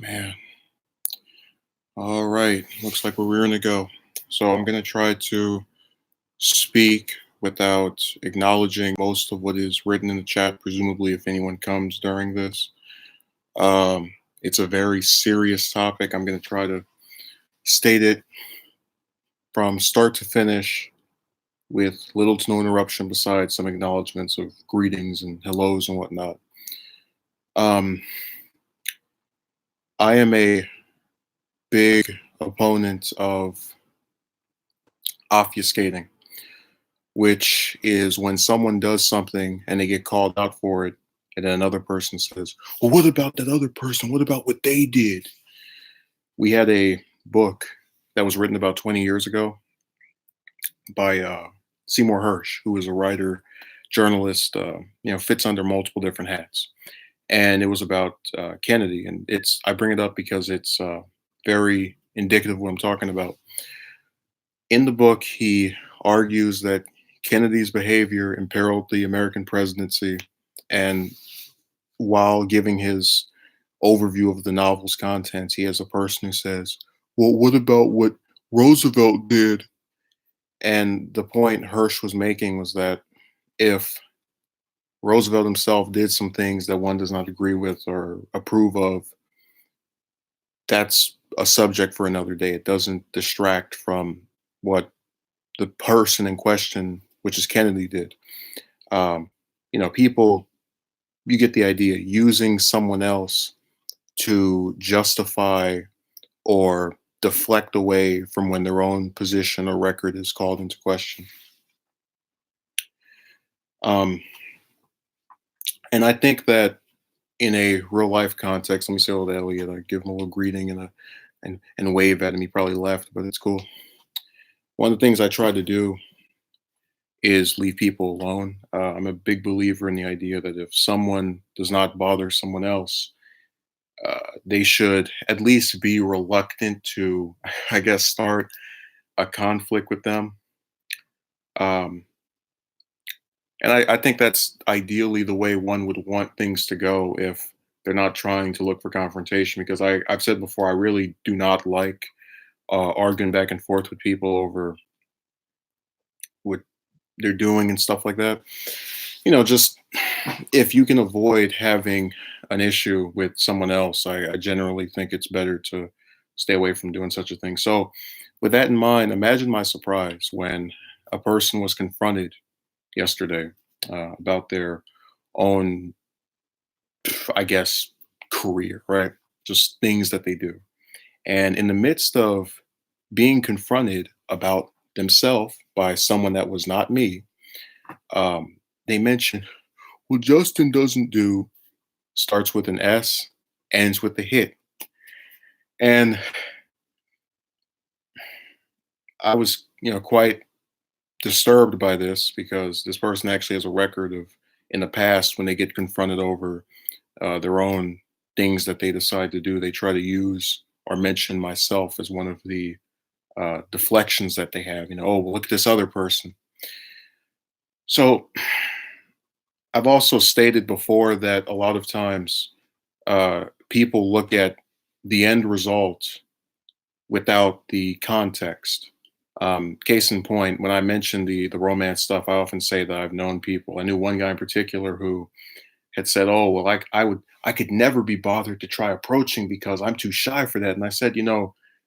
Man. All right. Looks like we're rearing to go. So I'm going to try to speak without acknowledging most of what is written in the chat, presumably, if anyone comes during this. It's a very serious topic. I'm going to try to state it from start to finish with little to no interruption, besides some acknowledgments of greetings and hellos and whatnot. Um, I am a big opponent of obfuscating, which is when someone does something and they get called out for it, and then another person says, "Well, what about that other person? What about what they did?" We had a book that was written about 20 years ago by Seymour Hersh, who was a writer, journalist, fits under multiple different hats. And it was about Kennedy. And I bring it up because it's very indicative of what I'm talking about. In the book, he argues that Kennedy's behavior imperiled the American presidency. And while giving his overview of the novel's contents, he has a person who says, "Well, what about what Roosevelt did?" And the point Hirsch was making was that if Roosevelt himself did some things that one does not agree with or approve of, that's a subject for another day. It doesn't distract from what the person in question, which is Kennedy, did. Um, People, you get the idea, using someone else to justify or deflect away from when their own position or record is called into question. Um, and I think that in a real life context, let me say hello to Elliot. I give him a little greeting and wave at him. He probably left, but it's cool. One of the things I try to do is leave people alone. I'm a big believer in the idea that if someone does not bother someone else, they should at least be reluctant to, I guess, start a conflict with them. Um, and I think that's ideally the way one would want things to go if they're not trying to look for confrontation. Because I've said before, I really do not like arguing back and forth with people over what they're doing and stuff like that. Just if you can avoid having an issue with someone else, I generally think it's better to stay away from doing such a thing. So, with that in mind, imagine my surprise when a person was confronted yesterday about their own, I guess, career, right? Just things that they do. And in the midst of being confronted about themselves by someone that was not me, they mentioned, "Well, Justin doesn't do," starts with an S, ends with a hit. And I was, quite disturbed by this because this person actually has a record of in the past when they get confronted over their own things that they decide to do, they try to use or mention myself as one of the deflections that they have. Oh, well, look at this other person. So I've also stated before that a lot of times people look at the end result without the context. Case in point, when I mention the romance stuff, I often say that I've known people. I knew one guy in particular who had said, "Oh, well, I could never be bothered to try approaching because I'm too shy for that." And I said,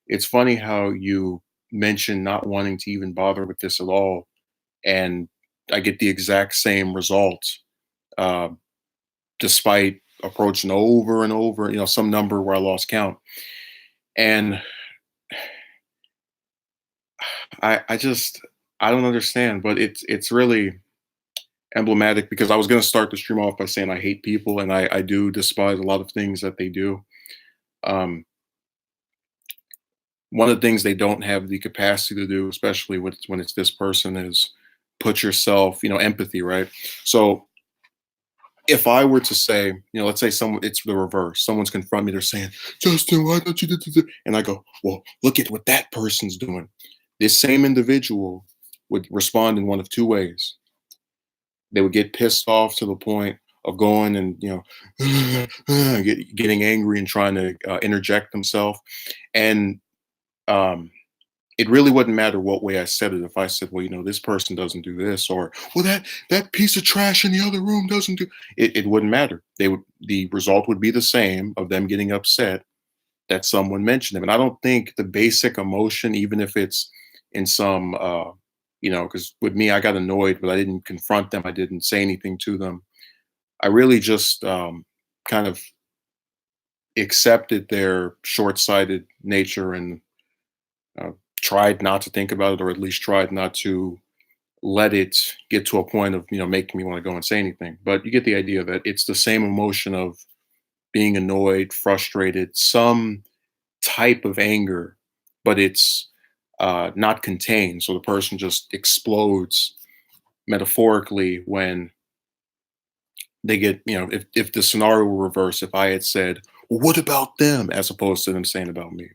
it's funny how you mention not wanting to even bother with this at all, and I get the exact same result, uh, despite approaching over and over, some number where I lost count. And I just I don't understand, but it's really emblematic because I was going to start the stream off by saying I hate people and I do despise a lot of things that they do. Um, One of the things they don't have the capacity to do, especially when it's this person, is put yourself, empathy, right? So if I were to say, let's say someone, it's the reverse. Someone's confront me, they're saying, "Justin, why don't you do this?" And I go, "Well, look at what that person's doing." This same individual would respond in one of two ways. They would get pissed off to the point of going and getting angry and trying to interject himself. And um, it really wouldn't matter what way I said it. If I said, well, this person doesn't do this, or well, that piece of trash in the other room doesn't do it, it wouldn't matter. The result would be the same of them getting upset that someone mentioned them. And I don't think the basic emotion, even if it's in some because with me, I got annoyed, but I didn't confront them. I didn't say anything to them. I really just kind of accepted their short-sighted nature and uh, tried not to think about it, or at least tried not to let it get to a point of making me want to go and say anything. But you get the idea that it's the same emotion of being annoyed, frustrated, some type of anger, but it's not contained. So the person just explodes metaphorically when they get, if the scenario were reversed, if I had said, well, what about them, as opposed to them saying about me.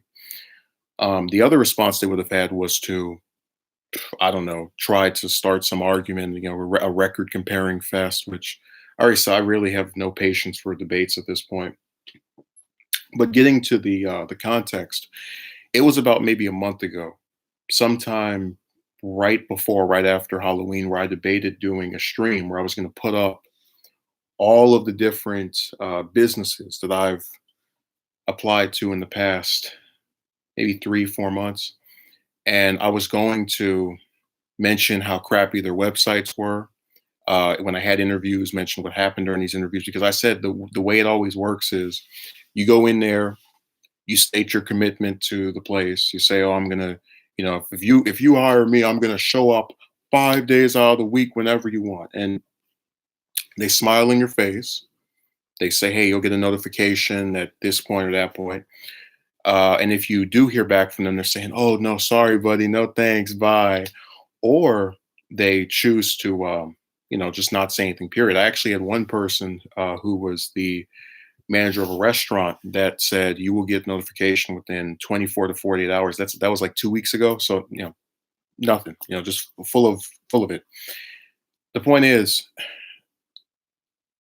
The other response they would have had was to, I don't know, try to start some argument, a record comparing fest, which I already said I really have no patience for debates at this point. But getting to the context, it was about maybe a month ago, sometime right after Halloween, where I debated doing a stream where I was going to put up all of the different businesses that I've applied to in the past maybe 3, 4 months. And I was going to mention how crappy their websites were. When I had interviews, mention what happened during these interviews, because I said the way it always works is you go in there, you state your commitment to the place. You say, "Oh, I'm gonna, if you hire me, I'm gonna show up 5 days out of the week whenever you want." And they smile in your face. They say, "Hey, you'll get a notification at this point or that point." And if you do hear back from them, they're saying, "Oh no, sorry, buddy, no thanks, bye," or they choose to, just not say anything. Period. I actually had one person who was the manager of a restaurant that said you will get notification within 24 to 48 hours. That was like 2 weeks ago. So nothing. Just full of it. The point is,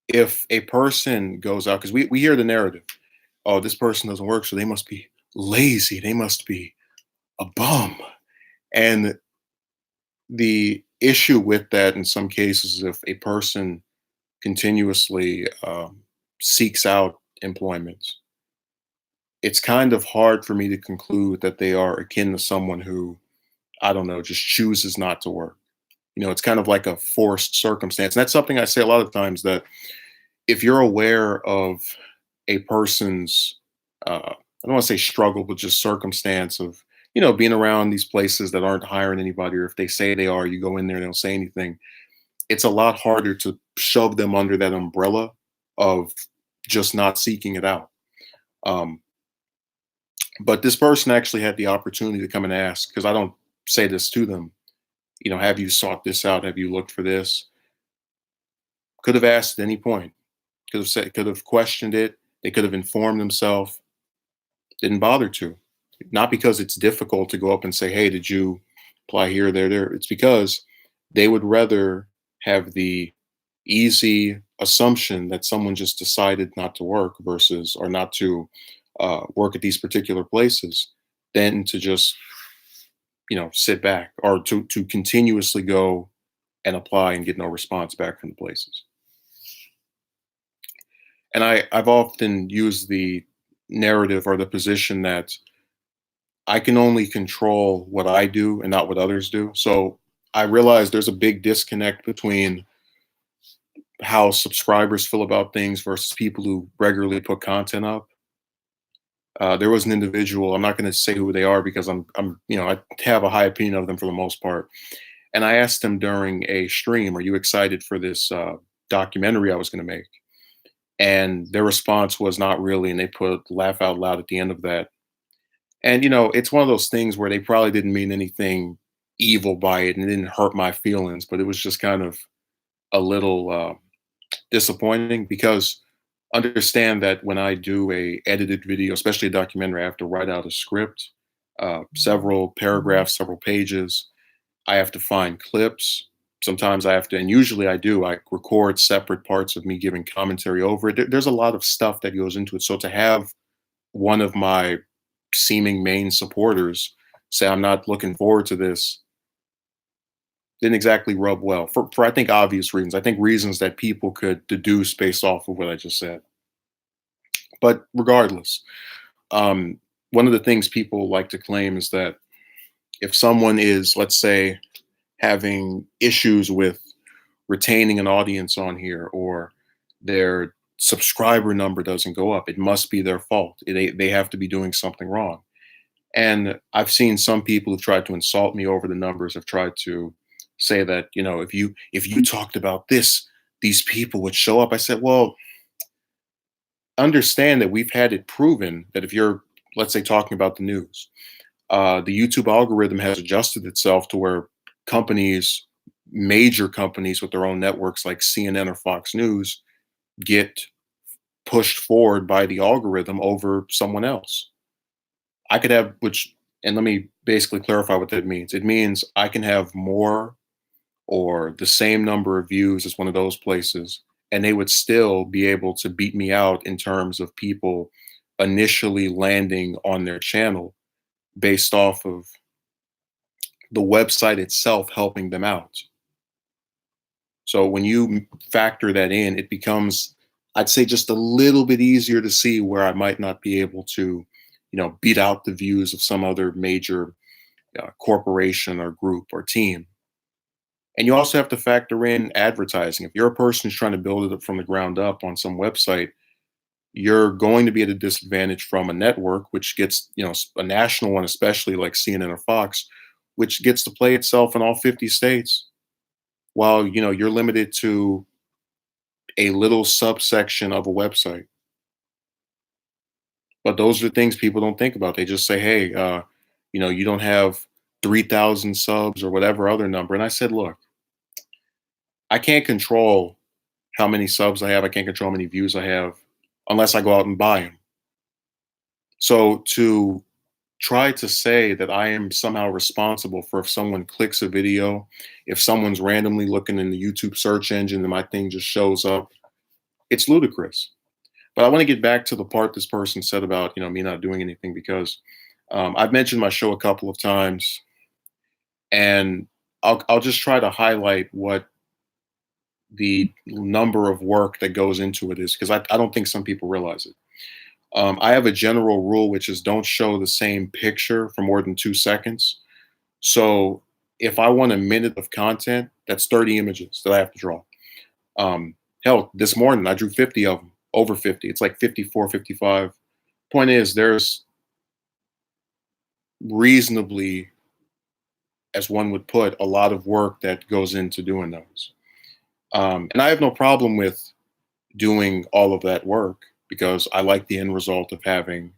if a person goes out, because we hear the narrative, oh, this person doesn't work, so they must be lazy. They must be a bum. And the issue with that in some cases is if a person continuously seeks out employment, it's kind of hard for me to conclude that they are akin to someone who, I don't know, just chooses not to work. It's kind of like a forced circumstance. And that's something I say a lot of times, that if you're aware of a person's, I don't want to say struggle, but just circumstance of, being around these places that aren't hiring anybody, or if they say they are, you go in there, they don't say anything. It's a lot harder to shove them under that umbrella of just not seeking it out. Um, but this person actually had the opportunity to come and ask, because I don't say this to them, have you sought this out? Have you looked for this? Could have asked at any point. Could have said, could have questioned it. They could have informed themselves. Didn't bother to. Not because it's difficult to go up and say, "Hey, did you apply here, there?" It's because they would rather have the easy assumption that someone just decided not to work versus, or not to work at these particular places, than to just sit back, or to continuously go and apply and get no response back from the places. And I've often used the narrative or the position that I can only control what I do and not what others do. So I realize there's a big disconnect between how subscribers feel about things versus people who regularly put content up. There was an individual. I'm not going to say who they are, because I have a high opinion of them for the most part. And I asked them during a stream, "Are you excited for this documentary I was going to make?" And their response was, "Not really." And they put laugh out loud at the end of that. And it's one of those things where they probably didn't mean anything evil by it, and it didn't hurt my feelings, but it was just kind of a little disappointing, because understand that when I do a edited video, especially a documentary, I have to write out a script, several paragraphs, several pages. I have to find clips, Sometimes I have to, and usually I do, I record separate parts of me giving commentary over it. There's a lot of stuff that goes into it. So to have one of my seeming main supporters say, I'm not looking forward to this, didn't exactly rub well for I think obvious reasons. I think reasons that people could deduce based off of what I just said. But regardless, um, one of the things people like to claim is that if someone is, let's say, having issues with retaining an audience on here, or their subscriber number doesn't go up, it must be their fault. They have to be doing something wrong. And I've seen some people who've tried to insult me over the numbers, have tried to say that, if you talked about this, these people would show up. I said, well, understand that we've had it proven that if you're, let's say, talking about the news, the YouTube algorithm has adjusted itself to where companies, major companies with their own networks like CNN or Fox News, get pushed forward by the algorithm over someone else. I could have, and let me basically clarify what that means. It means I can have more or the same number of views as one of those places, and they would still be able to beat me out in terms of people initially landing on their channel based off of the website itself helping them out. So when you factor that in, it becomes, I'd say, just a little bit easier to see where I might not be able to, beat out the views of some other major corporation or group or team. And you also have to factor in advertising. If you're a person who's trying to build it up from the ground up on some website, you're going to be at a disadvantage from a network, which gets, a national one, especially like CNN or Fox, which gets to play itself in all 50 states, while, you're limited to a little subsection of a website. But those are things people don't think about. They just say, hey, you don't have 3,000 subs or whatever other number. And I said, look, I can't control how many subs I have. I can't control how many views I have unless I go out and buy them. So to try to say that I am somehow responsible for if someone clicks a video, if someone's randomly looking in the YouTube search engine and my thing just shows up, it's ludicrous. But I want to get back to the part this person said about, me not doing anything, because I've mentioned my show a couple of times, and I'll just try to highlight what the number of work that goes into it is, because I don't think some people realize it. I have a general rule, which is don't show the same picture for more than 2 seconds. So if I want a minute of content, that's 30 images that I have to draw. Hell, this morning I drew 50 of them, over 50. It's like 54, 55. Point is, there's reasonably, as one would put, a lot of work that goes into doing those. And I have no problem with doing all of that work, because I like the end result of having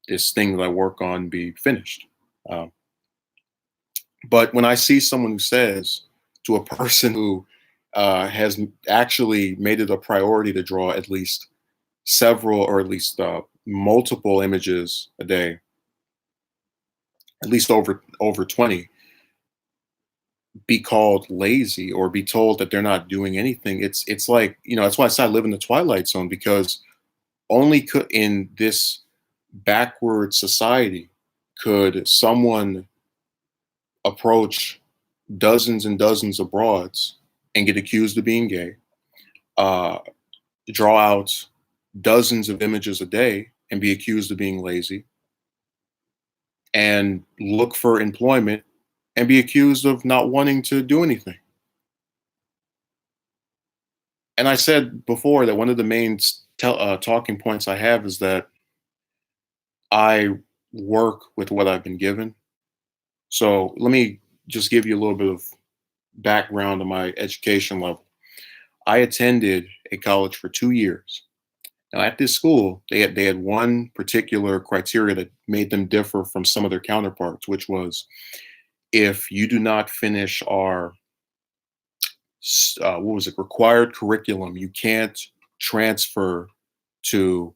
this thing that I work on be finished. Um, but when I see someone who says to a person who has actually made it a priority to draw at least several, or at least multiple images a day, at least over 20, be called lazy or be told that they're not doing anything, it's like, that's why I say I live in the twilight zone, because only could, in this backward society, could someone approach dozens and dozens of broads and get accused of being gay, uh, draw out dozens of images a day and be accused of being lazy, and look for employment and be accused of not wanting to do anything. And I said before that one of the main talking points I have is that I work with what I've been given. So let me just give you a little bit of background on my education level. I attended a college for 2 years. Now, at this school, they had one particular criteria that made them differ from some of their counterparts, which was, if you do not finish our what was it, required curriculum, you can't transfer to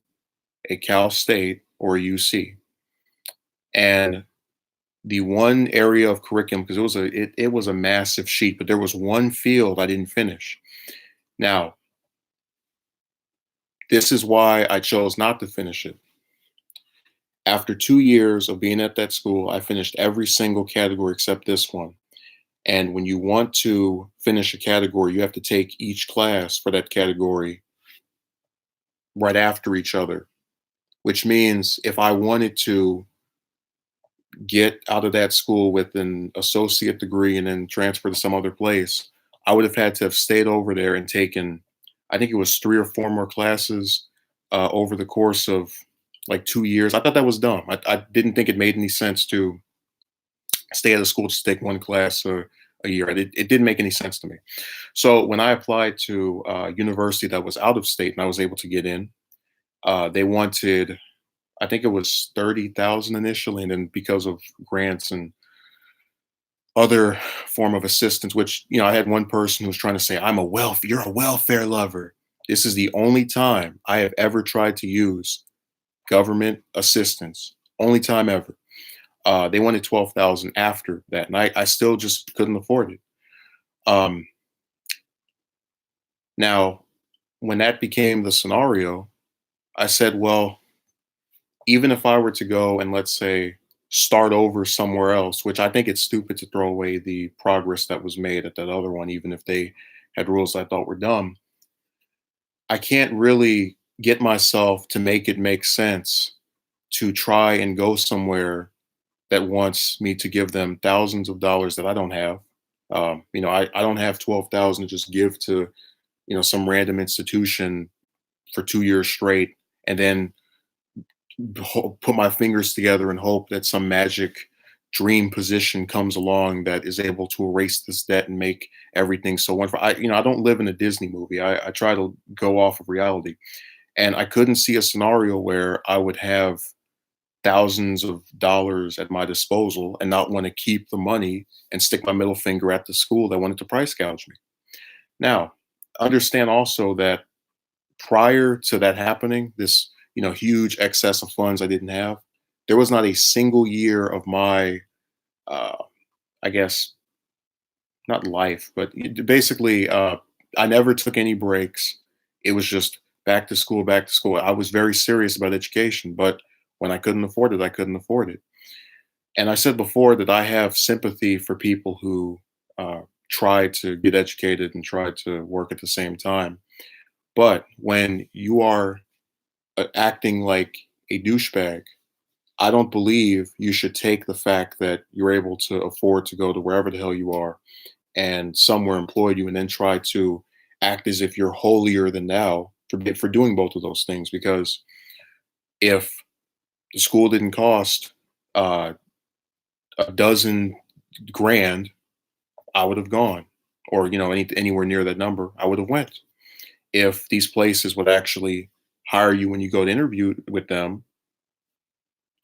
a Cal State or a UC. And the one area of curriculum, because it was a massive sheet, but there was one field I didn't finish. Now, this is why I chose not to finish it. After 2 years of being at that school, I finished every single category except this one. And when you want to finish a category, you have to take each class for that category right after each other, which means if I wanted to get out of that school with an associate degree and then transfer to some other place, I would have had to have stayed over there and taken, I think it was 3 or 4 more classes over the course of like 2 years. I thought that was dumb. I didn't think it made any sense to stay at a school to take one class a year. It didn't make any sense to me. So when I applied to a university that was out of state and I was able to get in, they wanted, I think it was 30,000 initially, and then because of grants and other form of assistance, which I had one person who was trying to say, you're a welfare lover. This is the only time I have ever tried to use government assistance. Only time ever. They wanted 12,000 after that, and I still just couldn't afford it. Um, Now, when that became the scenario, I said, well, even if I were to go and let's say start over somewhere else, which I think it's stupid to throw away the progress that was made at that other one, even if they had rules I thought were dumb, I can't really get myself to make it make sense to try and go somewhere that wants me to give them thousands of dollars that I don't have. I don't have 12,000 to just give to, some random institution for 2 years straight and then put my fingers together and hope that some magic dream position comes along that is able to erase this debt and make everything so wonderful. I don't live in a Disney movie. I try to go off of reality, and I couldn't see a scenario where I would have thousands of dollars at my disposal and not want to keep the money and stick my middle finger at the school that wanted to price gouge me. Now, understand also that prior to that happening, this huge excess of funds I didn't have, there was not a single year of my, uh, I guess, not life, but basically, I never took any breaks. It was just back to school, back to school. I was very serious about education, but when I couldn't afford it, I couldn't afford it. And I said before that I have sympathy for people who try to get educated and try to work at the same time. But when you are acting like a douchebag, I don't believe you should take the fact that you're able to afford to go to wherever the hell you are and somewhere employed you and then try to act as if you're holier than thou for doing both of those things. Because if the school didn't cost uh, a dozen grand, I would have gone, or anywhere near that number, I would have went. If these places would actually hire you when you go to interview with them,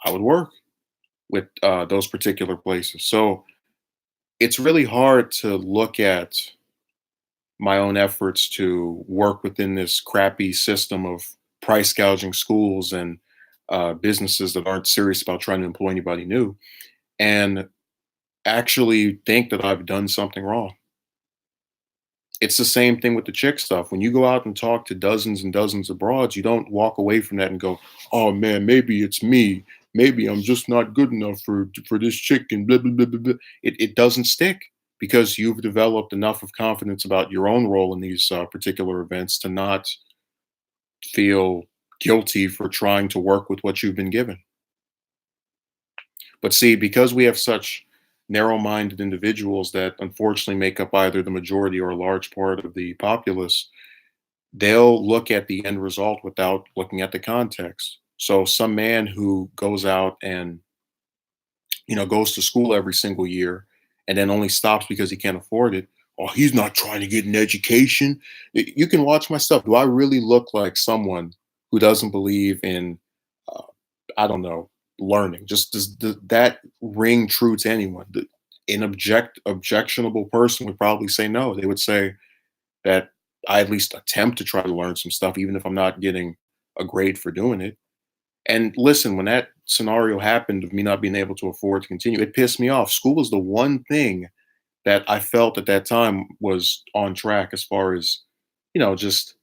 I would work with those particular places. So it's really hard to look at my own efforts to work within this crappy system of price gouging schools and businesses that aren't serious about trying to employ anybody new and actually think that I've done something wrong. It's the same thing with the chick stuff. When you go out and talk to dozens and dozens of broads, you don't walk away from that and go, "Oh man, maybe it's me. Maybe I'm just not good enough for this chick." And blah blah blah blah. Blah. It doesn't stick because you've developed enough of confidence about your own role in these particular events to not feel guilty for trying to work with what you've been given. But see, because we have such narrow-minded individuals that unfortunately make up either the majority or a large part of the populace, they'll look at the end result without looking at the context. So some man who goes out and goes to school every single year and then only stops because he can't afford it. Oh, he's not trying to get an education. You can watch my stuff. Do I really look like someone who doesn't believe in, uh, I don't know, learning? Just does that ring true to anyone? An objectionable person would probably say no. They would say that I at least attempt to try to learn some stuff, even if I'm not getting a grade for doing it. And listen, when that scenario happened of me not being able to afford to continue, it pissed me off. School was the one thing that I felt at that time was on track as far as, just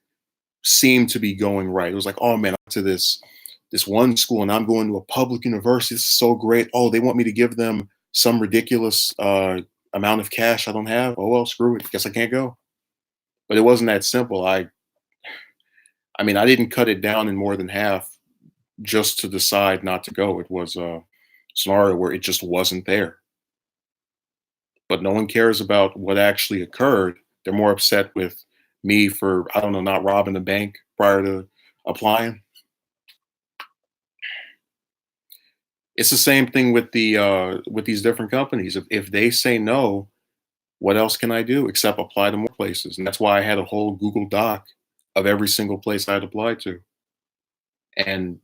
seemed to be going right. It was like, oh man, I'm to this one school and I'm going to a public university. This is so great. Oh, they want me to give them some ridiculous amount of cash I don't have. Oh well, screw it. Guess I can't go. But it wasn't that simple. I mean, I didn't cut it down in more than half just to decide not to go. It was a scenario where it just wasn't there. But no one cares about what actually occurred. They're more upset with me for, I don't know, not robbing the bank prior to applying. It's the same thing with with these different companies. If they say no, what else can I do except apply to more places? And that's why I had a whole Google Doc of every single place I'd applied to. And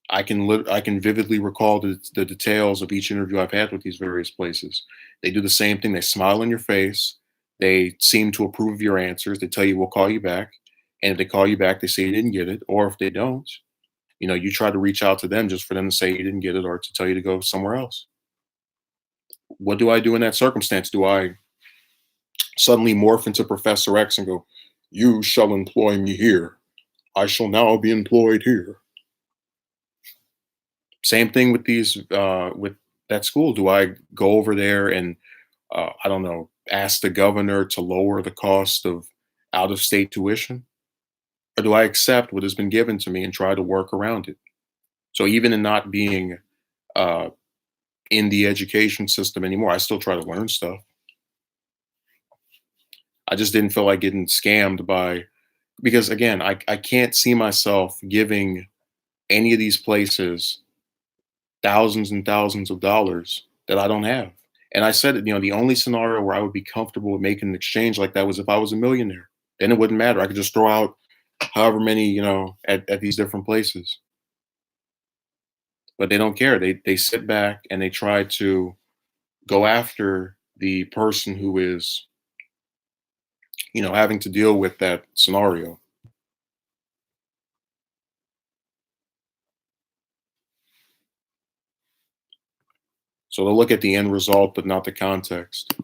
I can vividly recall the details of each interview I've had with these various places. They do the same thing. They smile in your face. They seem to approve of your answers. They tell you we'll call you back, and if they call you back, they say you didn't get it. Or if they don't, you try to reach out to them just for them to say you didn't get it or to tell you to go somewhere else. What do I do in that circumstance? Do I suddenly morph into Professor X and go, "You shall employ me here. I shall now be employed here"? Same thing with with that school. Do I go over there and I don't know, ask the governor to lower the cost of out of state tuition? Or do I accept what has been given to me and try to work around it? So even in not being uh, in the education system anymore, I still try to learn stuff. I just didn't feel like getting scammed by, because again, I can't see myself giving any of these places thousands and thousands of dollars that I don't have. And I said that, the only scenario where I would be comfortable with making an exchange like that was if I was a millionaire. Then it wouldn't matter. I could just throw out however many, at these different places. But they don't care. They sit back and they try to go after the person who is, having to deal with that scenario. So they'll look at the end result, but not the context.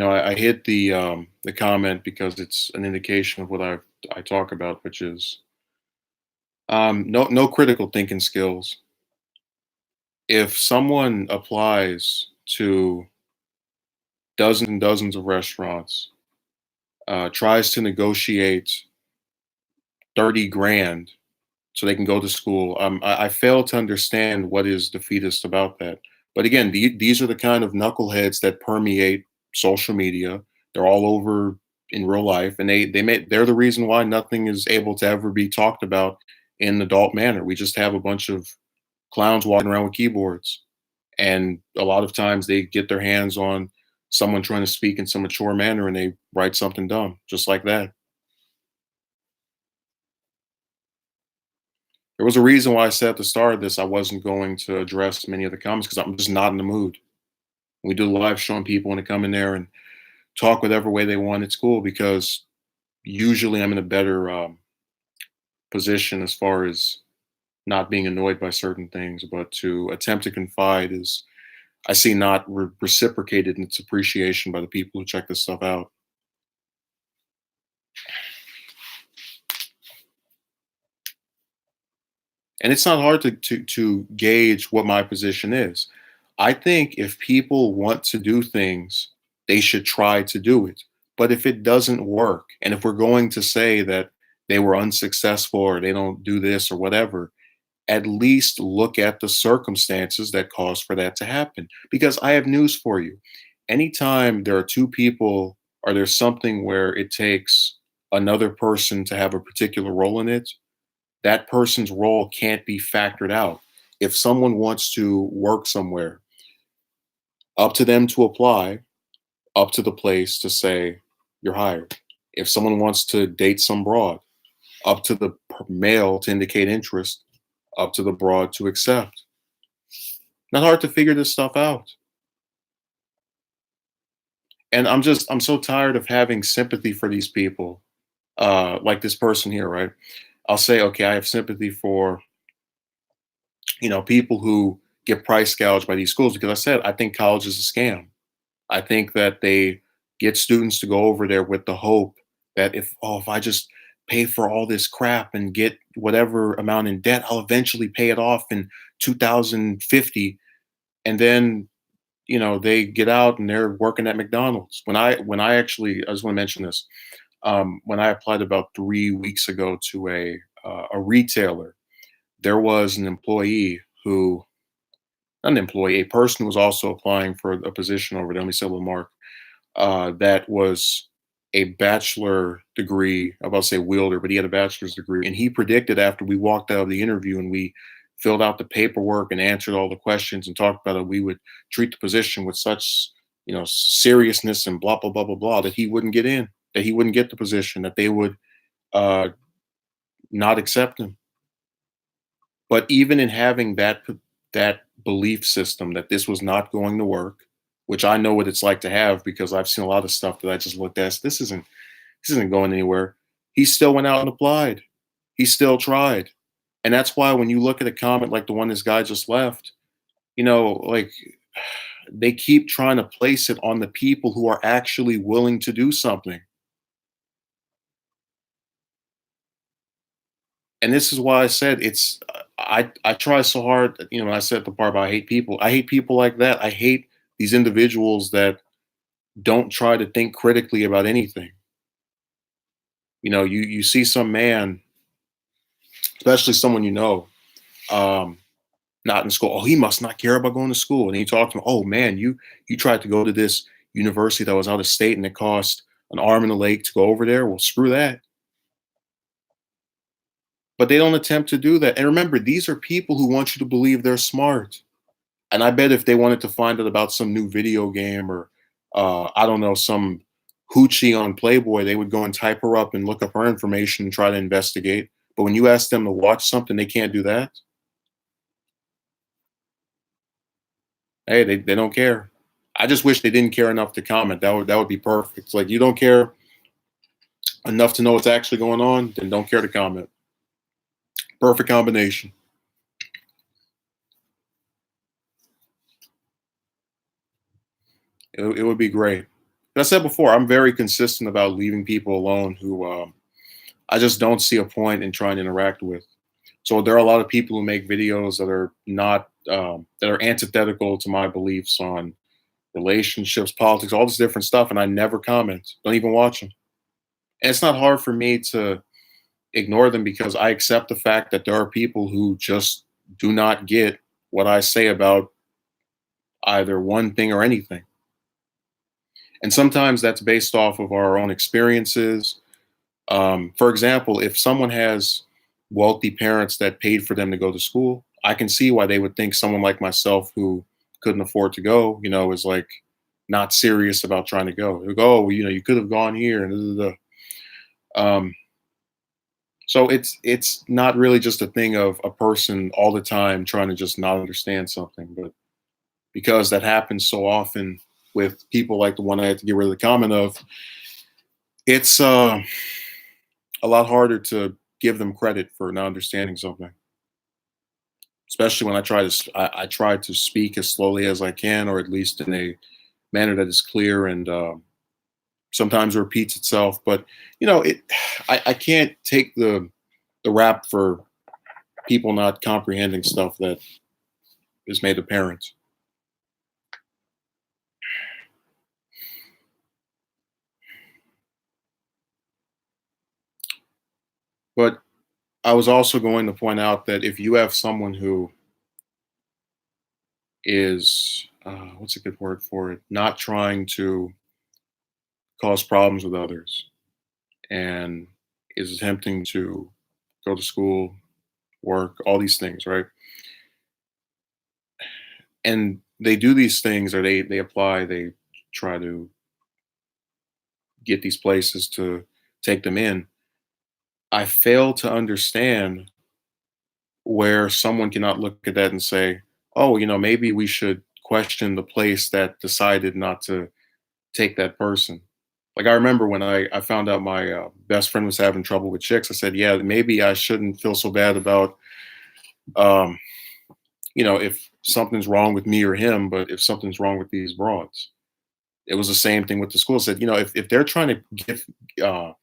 I hit the comment because it's an indication of what I talk about, which is no critical thinking skills. If someone applies to dozens and dozens of restaurants, tries to negotiate 30 grand so they can go to school, I fail to understand what is defeatist about that. But again, these are the kind of knuckleheads that permeate social media. They're all over in real life, and they're the reason why nothing is able to ever be talked about in an adult manner. We just have a bunch of clowns walking around with keyboards, and a lot of times they get their hands on someone trying to speak in some mature manner, and they write something dumb just like that. There was a reason why I said at the start of this I wasn't going to address many of the comments because I'm just not in the mood. We do live showing people want to come in there and talk whatever way they want. It's cool because usually I'm in a better position as far as not being annoyed by certain things, but to attempt to confide is, I see, not reciprocated in its appreciation by the people who check this stuff out. And it's not hard to gauge what my position is. I think if people want to do things, they should try to do it. But if it doesn't work, and if we're going to say that they were unsuccessful or they don't do this or whatever, at least look at the circumstances that caused for that to happen. Because I have news for you. Anytime there are two people or there's something where it takes another person to have a particular role in it, that person's role can't be factored out. If someone wants to work somewhere, up to them to apply, up to the place to say you're hired. If someone wants to date some broad, up to the male to indicate interest, up to the broad to accept. Not hard to figure this stuff out. And I'm so tired of having sympathy for these people. Like this person here, right? I'll say, okay, I have sympathy for, people who get price gouged by these schools because I said I think college is a scam. I think that they get students to go over there with the hope that if I just pay for all this crap and get whatever amount in debt, I'll eventually pay it off in 2050. And then, they get out and they're working at McDonald's. When I actually, I just want to mention this. When I applied about 3 weeks ago to a retailer, there was an employee who, not an employee, a person who was also applying for a position over there. Let me say a little more. That was a bachelor degree. I'm about to say wielder, but he had a bachelor's degree. And he predicted after we walked out of the interview and we filled out the paperwork and answered all the questions and talked about it, we would treat the position with such, seriousness and blah, blah, blah, blah, blah, that he wouldn't get in, that he wouldn't get the position, that they would uh, not accept him. But even in having that belief system that this was not going to work, which I know what it's like to have because I've seen a lot of stuff that I just looked at. This isn't going anywhere. He still went out and applied. He still tried. And that's why when you look at a comment like the one this guy just left, like they keep trying to place it on the people who are actually willing to do something. And this is why I said I try so hard, when I said the part about I hate people. I hate people like that. I hate these individuals that don't try to think critically about anything. You see some man, especially someone um, not in school. Oh, he must not care about going to school. And you talk to him, oh man, you tried to go to this university that was out of state and it cost an arm and a leg to go over there. Well, screw that. But they don't attempt to do that. And remember, these are people who want you to believe they're smart. And I bet if they wanted to find out about some new video game or I don't know, some hoochie on Playboy, they would go and type her up and look up her information and try to investigate. But when you ask them to watch something, they can't do that. Hey, they don't care. I just wish they didn't care enough to comment. That would be perfect. It's like you don't care enough to know what's actually going on, then don't care to comment. Perfect combination. It would be great. As I said before, I'm very consistent about leaving people alone who I just don't see a point in trying to interact with. So there are a lot of people who make videos that are not that are antithetical to my beliefs on relationships, politics, all this different stuff, and I never comment. Don't even watch them. And it's not hard for me to ignore them because I accept the fact that there are people who just do not get what I say about either one thing or anything. And sometimes that's based off of our own experiences. For example, if someone has wealthy parents that paid for them to go to school, I can see why they would think someone like myself who couldn't afford to go, is like not serious about trying to go. They go, oh, well, you could have gone here and da, da, da. So it's not really just a thing of a person all the time trying to just not understand something, but because that happens so often with people like the one I had to get rid of the comment of, it's a lot harder to give them credit for not understanding something. Especially when I try to speak as slowly as I can, or at least in a manner that is clear and sometimes repeats itself. But it I can't take the rap for people not comprehending stuff that is made apparent. But I was also going to point out that if you have someone who is what's a good word for it, not trying to cause problems with others and is attempting to go to school, work, all these things, right? And they do these things or they apply, they try to get these places to take them in. I fail to understand where someone cannot look at that and say, oh, maybe we should question the place that decided not to take that person. Like I remember when I found out my best friend was having trouble with chicks, I said, yeah, maybe I shouldn't feel so bad about, um, if something's wrong with me or him, but if something's wrong with these broads. It was the same thing with the school. Said, if they're trying to uh,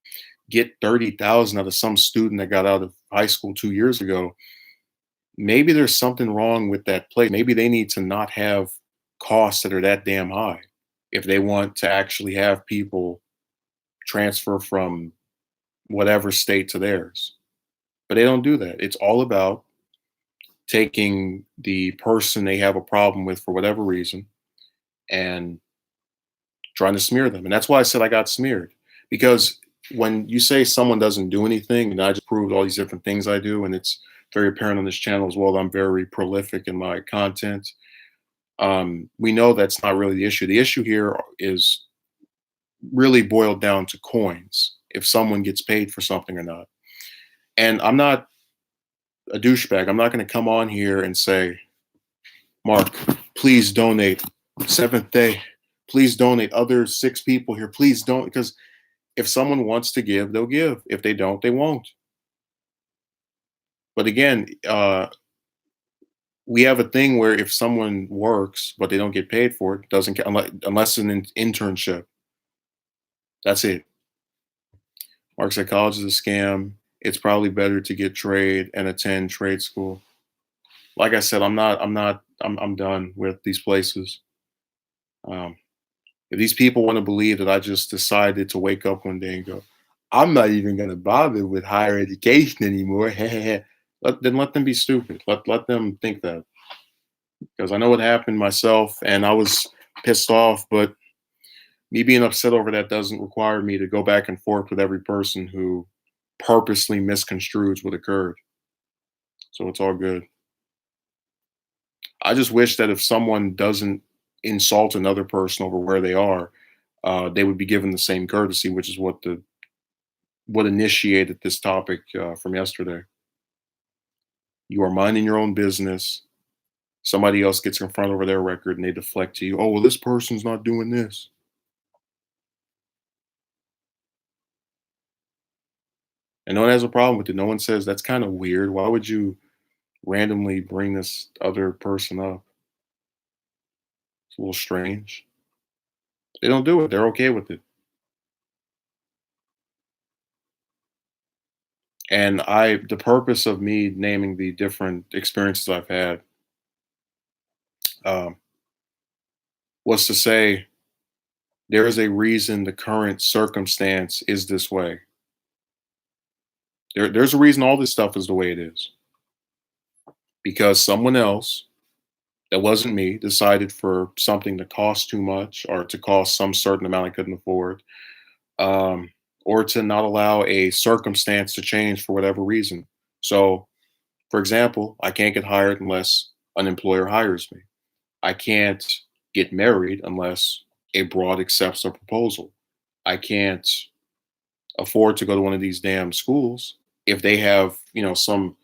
get 30,000 out of some student that got out of high school 2 years ago, maybe there's something wrong with that place. Maybe they need to not have costs that are that damn high if they want to actually have people transfer from whatever state to theirs. But they don't do that. It's all about taking the person they have a problem with for whatever reason and trying to smear them. And that's why I said I got smeared. Because when you say someone doesn't do anything, and I just proved all these different things I do, and it's very apparent on this channel as well, that I'm very prolific in my content. We know that's not really the issue. The issue here is really boiled down to coins, if someone gets paid for something or not. And I'm not a douchebag. I'm not going to come on here and say, Mark, please donate. Seventh day, please donate. Other six people here, please don't. Because if someone wants to give, they'll give. If they don't, they won't. But again, we have a thing where if someone works but they don't get paid for it, doesn't count unless an internship. That's it. Mark said college is a scam. It's probably better to get trade and attend trade school. Like I said, I'm done with these places. Um, if these people want to believe that I just decided to wake up one day and go, I'm not even going to bother with higher education anymore, then let them be stupid. Let them think that, because I know what happened myself and I was pissed off, but me being upset over that doesn't require me to go back and forth with every person who purposely misconstrues what occurred. So it's all good. I just wish that if someone doesn't insult another person over where they are, they would be given the same courtesy, which is what initiated this topic from yesterday. You are minding your own business. Somebody else gets in front over their record and they deflect to you. Oh, well, this person's not doing this. And no one has a problem with it. No one says that's kind of weird. Why would you randomly bring this other person up? It's a little strange. They don't do it. They're okay with it. And the purpose of me naming the different experiences I've had um, was to say there is a reason the current circumstance is this way. There's a reason all this stuff is the way it is, because someone else that wasn't me decided for something to cost too much or to cost some certain amount I couldn't afford, um, or to not allow a circumstance to change for whatever reason. So, for example, I can't get hired unless an employer hires me. I can't get married unless a broad accepts a proposal. I can't afford to go to one of these damn schools if they have, some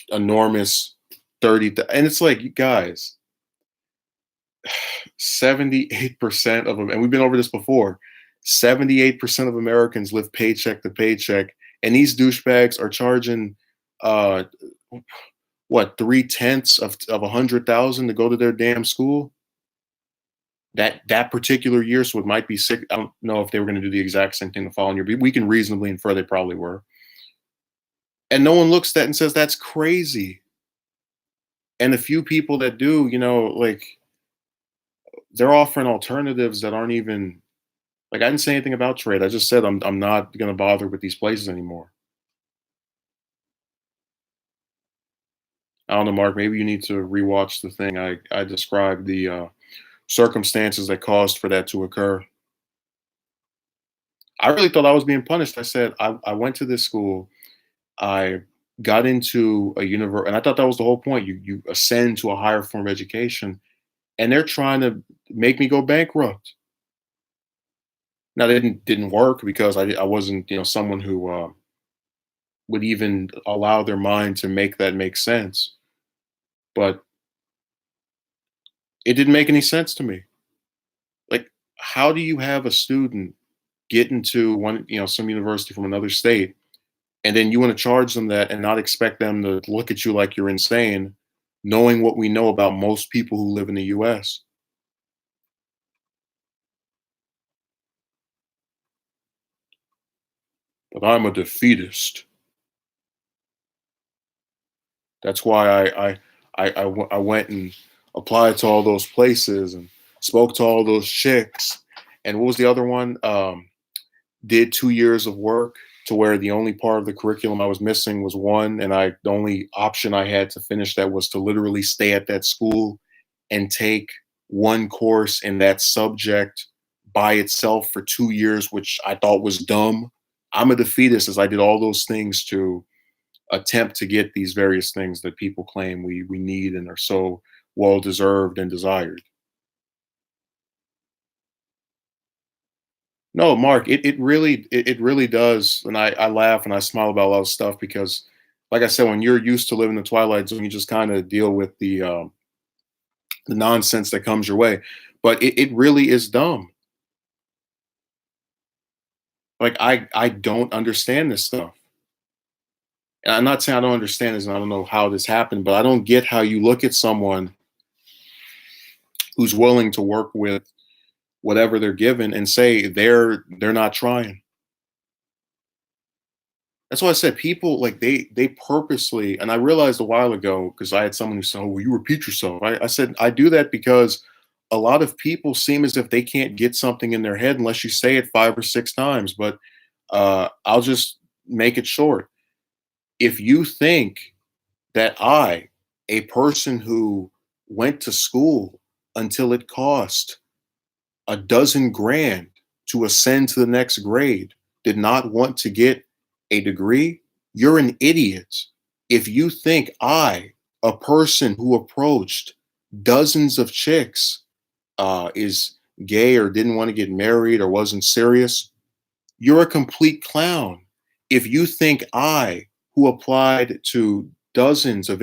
enormous 30, and it's like, you guys, 78% of them, and we've been over this before, 78% of Americans live paycheck to paycheck, and these douchebags are charging, uh, what, 3/10 of 100,000 to go to their damn school? That particular year, so it might be sick. I don't know if they were going to do the exact same thing the following year, but we can reasonably infer they probably were. And no one looks at that and says that's crazy. And the few people that do, like, they're offering alternatives that aren't even, like, I didn't say anything about trade. I just said I'm not going to bother with these places anymore. I don't know, Mark. Maybe you need to rewatch the thing. I described the circumstances that caused for that to occur. I really thought I was being punished. I said I went to this school. I got into a universe, and I thought that was the whole point. You ascend to a higher form of education, and they're trying to make me go bankrupt. Now, they didn't work because I wasn't, someone who would even allow their mind to make that make sense. But it didn't make any sense to me. Like, how do you have a student get into some university from another state, and then you want to charge them that and not expect them to look at you like you're insane, knowing what we know about most people who live in the US? But I'm a defeatist. That's why I went and applied to all those places and spoke to all those chicks. And what was the other one? Did 2 years of work to where the only part of the curriculum I was missing was one, and the only option I had to finish that was to literally stay at that school and take one course in that subject by itself for 2 years, which I thought was dumb. I'm a defeatist as I did all those things to attempt to get these various things that people claim we need and are so well deserved and desired. No, Mark, it really does, and I laugh and I smile about a lot of stuff because, like I said, when you're used to living the twilight zone, you just kind of deal with the nonsense that comes your way. But it really is dumb. Like I don't understand this stuff. And I'm not saying I don't understand this and I don't know how this happened, but I don't get how you look at someone who's willing to work with whatever they're given and say they're not trying. That's why I said people like they purposely, and I realized a while ago because I had someone who said, "Oh, well, you repeat yourself." I said I do that because a lot of people seem as if they can't get something in their head unless you say it 5 or 6 times. But I'll just make it short. If you think that I, a person who went to school until it cost a dozen grand to ascend to the next grade, did not want to get a degree, you're an idiot. If you think I, a person who approached dozens of chicks, is gay or didn't want to get married or wasn't serious, you're a complete clown. If you think I, who applied to dozens of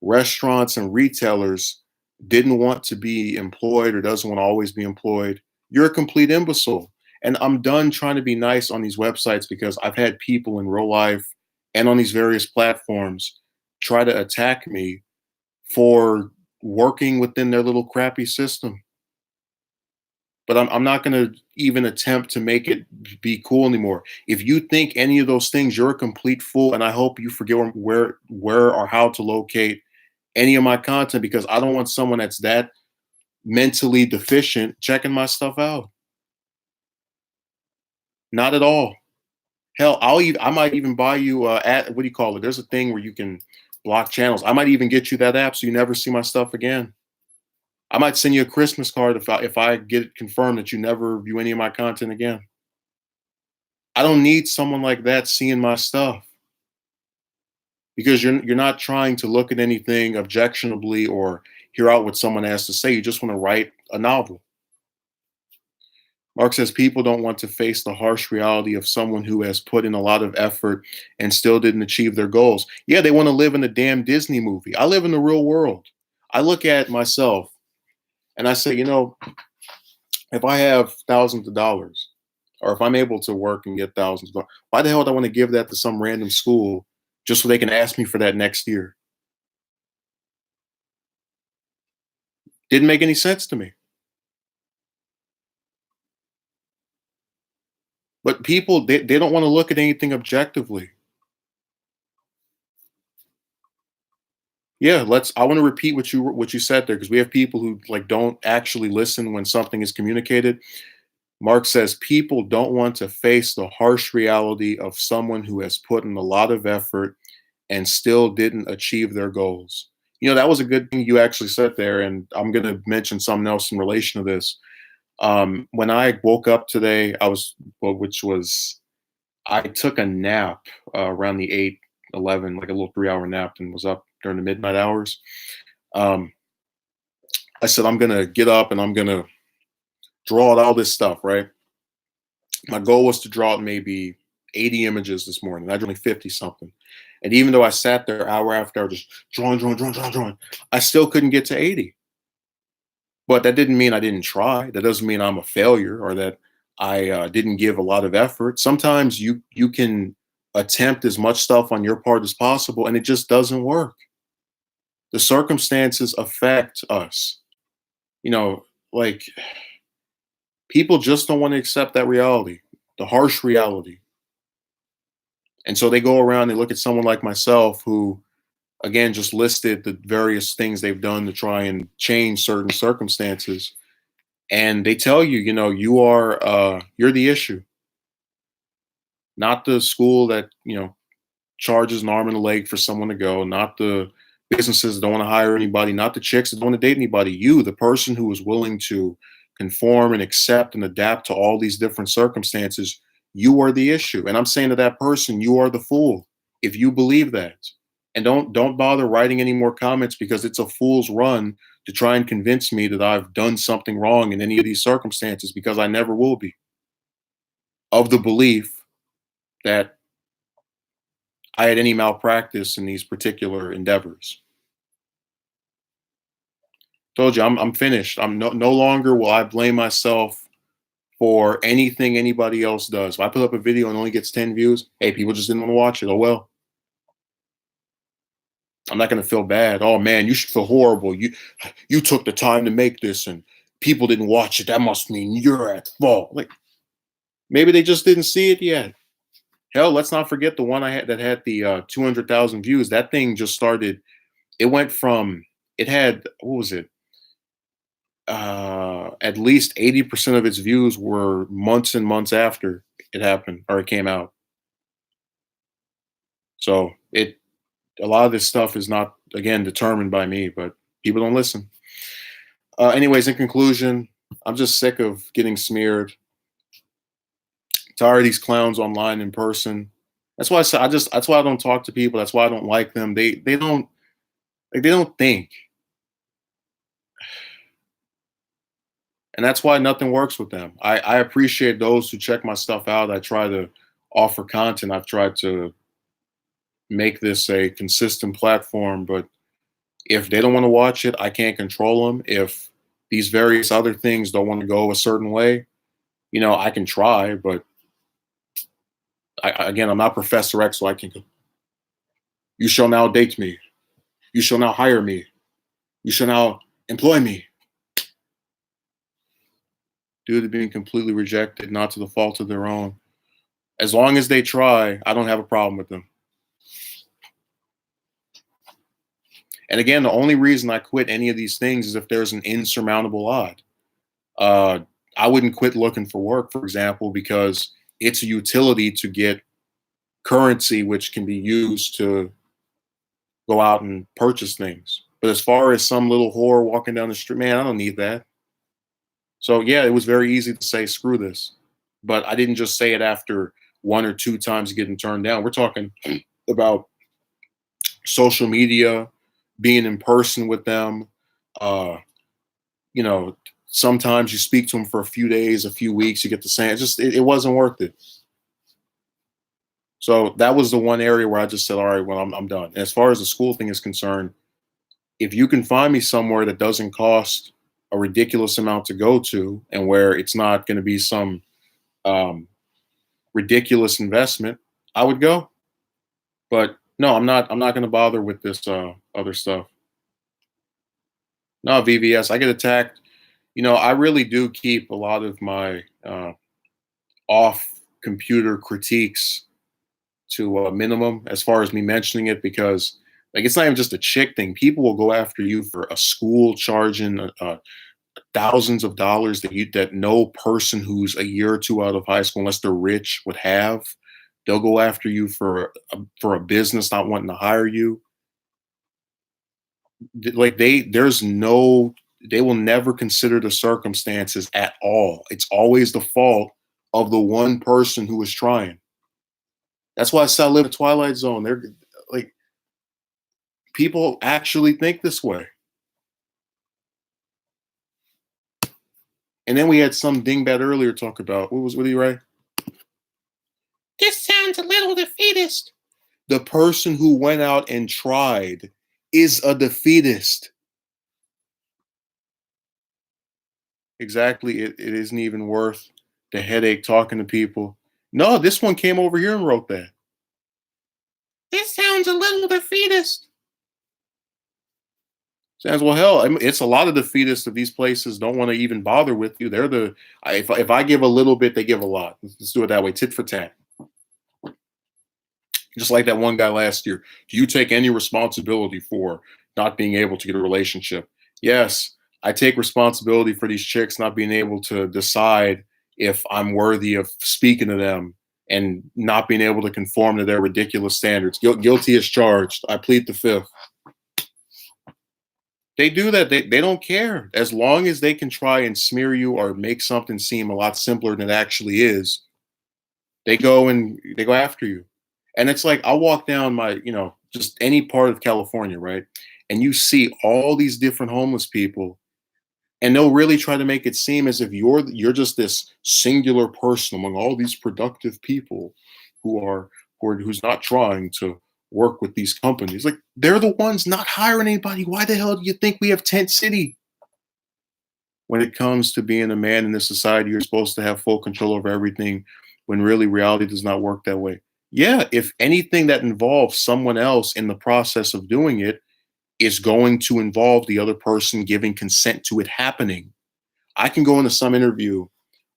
restaurants and retailers, didn't want to be employed or doesn't want to always be employed, you're a complete imbecile. And I'm done trying to be nice on these websites because I've had people in real life and on these various platforms try to attack me for working within their little crappy system. But I'm not going to even attempt to make it be cool anymore. If you think any of those things, you're a complete fool. And I hope you forget where or how to locate any of my content because I don't want someone that's that mentally deficient checking my stuff out. Not at all. Hell, I might even buy you at what do you call it? There's a thing where you can block channels. I might even get you that app so you never see my stuff again. I might send you a Christmas card if I get it confirmed that you never view any of my content again. I don't need someone like that seeing my stuff because you're not trying to look at anything objectionably or hear out what someone has to say. You just want to write a novel. Mark says people don't want to face the harsh reality of someone who has put in a lot of effort and still didn't achieve their goals. Yeah, they want to live in a damn Disney movie. I live in the real world. I look at myself and I say, if I have thousands of dollars, or if I'm able to work and get thousands of dollars, why the hell would I want to give that to some random school just so they can ask me for that next year? Didn't make any sense to me. But people, they don't want to look at anything objectively. Yeah, I want to repeat what you said there because we have people who like don't actually listen when something is communicated. Mark says people don't want to face the harsh reality of someone who has put in a lot of effort and still didn't achieve their goals. That was a good thing you actually said there, and I'm going to mention something else in relation to this. When I woke up today, which was, I took a nap around the 8:11, like a little 3 hour nap, and was up during the midnight hours. Um, I said, I'm going to get up and I'm going to draw out all this stuff, right? My goal was to draw it maybe 80 images this morning. I drew only 50 something. And even though I sat there hour after hour just drawing, I still couldn't get to 80. But that didn't mean I didn't try. That doesn't mean I'm a failure or that I didn't give a lot of effort. Sometimes you can attempt as much stuff on your part as possible, and it just doesn't work. The circumstances affect us. You know, like people just don't want to accept that reality, the harsh reality. And so they go around, they look at someone like myself who, again, just listed the various things they've done to try and change certain circumstances. And they tell you, you're the issue, not the school that, charges an arm and a leg for someone to go, not the businesses that don't want to hire anybody, not the chicks that don't want to date anybody. You, the person who is willing to conform and accept and adapt to all these different circumstances, you are the issue. And I'm saying to that person, you are the fool if you believe that. And don't bother writing any more comments because it's a fool's run to try and convince me that I've done something wrong in any of these circumstances because I never will be. Of the belief that I had any malpractice in these particular endeavors. Told you, I'm finished. I'm no longer will I blame myself for anything anybody else does. If I put up a video and only gets 10 views, hey, people just didn't want to watch it. Oh well. I'm not gonna feel bad. Oh man, you should feel horrible. You took the time to make this and people didn't watch it. That must mean you're at fault. Like maybe they just didn't see it yet. Hell, let's not forget the one I had that had the 200,000 views. That thing just started. It went from it had what was it? At least 80% of its views were months and months after it happened or it came out. So a lot of this stuff is not again determined by me, but people don't listen. Anyways, in conclusion, I'm just sick of getting smeared. Tired of these clowns online in person. That's why I say that's why I don't talk to people. That's why I don't like them. They don't think. And that's why nothing works with them. I appreciate those who check my stuff out. I try to offer content. I've tried to make this a consistent platform, but if they don't want to watch it, I can't control them. If these various other things don't want to go a certain way, I can try, but again, I'm not Professor X, so I can. You shall now date me. You shall now hire me. You shall now employ me. Due to being completely rejected, not to the fault of their own. As long as they try, I don't have a problem with them. And again, the only reason I quit any of these things is if there's an insurmountable odd. Uh, I wouldn't quit looking for work, for example, because it's a utility to get currency, which can be used to go out and purchase things. But as far as some little whore walking down the street, man, I don't need that. So yeah, it was very easy to say screw this, but I didn't just say it after one or two times getting turned down. We're talking about social media, being in person with them. Uh, you know, sometimes you speak to them for a few days, a few weeks, you get the same. It wasn't worth it. So that was the one area where I just said, all right, well, I'm done. And as far as the school thing is concerned, if you can find me somewhere that doesn't cost a ridiculous amount to go to and where it's not going to be some um, ridiculous investment, I would go. But no, I'm not going to bother with this other stuff. No, VVS, I get attacked. I really do keep a lot of my off computer critiques to a minimum as far as me mentioning it because like it's not even just a chick thing. People will go after you for a school charging thousands of dollars that no person who's a year or two out of high school, unless they're rich, would have. They'll go after you for a business not wanting to hire you. Like they will never consider the circumstances at all. It's always the fault of the one person who is trying. That's why I say I live in the Twilight Zone. They're like people actually think this way. And then we had some dingbat earlier talk about what did he write? This sounds sounds a little defeatist. The person who went out and tried is a defeatist. Exactly. It isn't even worth the headache talking to people. No, this one came over here and wrote that. This sounds a little defeatist. Sounds well, hell, I mean, it's a lot of defeatists of these places don't want to even bother with you. They're the if I give a little bit, they give a lot. Let's do it that way, tit for tat. Just like that one guy last year. Do you take any responsibility for not being able to get a relationship? Yes, I take responsibility for these chicks not being able to decide if I'm worthy of speaking to them and not being able to conform to their ridiculous standards. Guilty as charged. I plead the fifth. They do that. They don't care. As long as they can try and smear you or make something seem a lot simpler than it actually is, they go after you. And it's like I'll walk down just any part of California, right? And you see all these different homeless people, and they'll really try to make it seem as if you're just this singular person among all these productive people who's not trying to work with these companies. Like they're the ones not hiring anybody. Why the hell do you think we have Tent City? When it comes to being a man in this society, you're supposed to have full control over everything when really reality does not work that way. Yeah, if anything that involves someone else in the process of doing it is going to involve the other person giving consent to it happening. I can go into some interview